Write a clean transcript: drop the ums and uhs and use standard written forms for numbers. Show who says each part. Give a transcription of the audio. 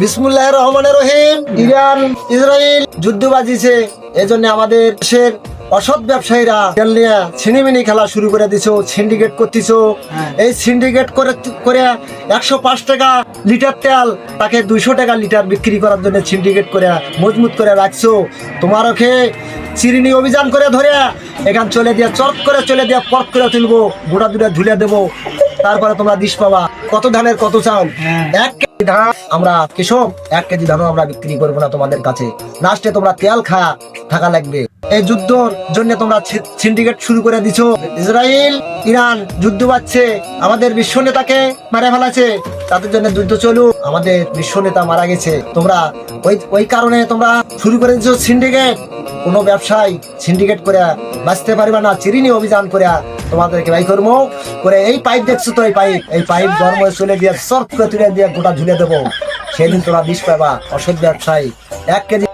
Speaker 1: বিসমুল্লাহির রহমানির রহিম। Iran Israel যুদ্ধ বাজিছে, এজন্য আমাদের দেশের অসৎ ব্যবসায়ীরা তেল নিয়ে ছিনিমিনি খেলা শুরু করে দিছো, সিন্ডিকেট করতেছো। এই সিন্ডিকেট করে 105 টাকা লিটার তেল তাকে 200 টাকা লিটার বিক্রি করার জন্য সিন্ডিকেট করে মজবুত করে রাখছো। তোমার ওকে চিরিনি অভিযান করে ধরে এখান চলে দিয়ে চট করে চলে দিয়ে পট করে তুলবো, গোটা দুটা ধুলে দেবো, তারপরে তোমরা দিশ পাবা। কত ধানের কত চাল? 1 কেজি ধান আমরা কৃষক 1 কেজি ধানও আমরা বিক্রি করবো না তোমাদের কাছে। লাস্টে তোমরা তেল থাকা লাগবে। এই যুদ্ধর জন্য তোমরা সিন্ডিকেট শুরু করে দিছো। ইসরায়েল ইরান যুদ্ধ বাজছে, আমাদের বিশ্ব নেতাকে মারা ফেলাছে, তাদের জন্য যুদ্ধ চলুক। আমাদের বিশ্ব নেতা মারা গেছে, তোমরা ওই কারণে তোমরা শুরু করে দিছো সিন্ডিকেট। কোনো ব্যবসায়ী সিন্ডিকেট করে বাঁচতে পারবে না। চিরিনি অভিযান করে তোমাদেরকে বাই করবো করে। এই পাইপ দেখছো তো, এই পাইপ ধর্ম চলে দিয়ে সর্ট করে তুলে দিয়ে গোটা ঝুলে দেবো, সেদিন তোমরা বিষ পাবা। অসৎ ব্যবসায়ী 1 কেজি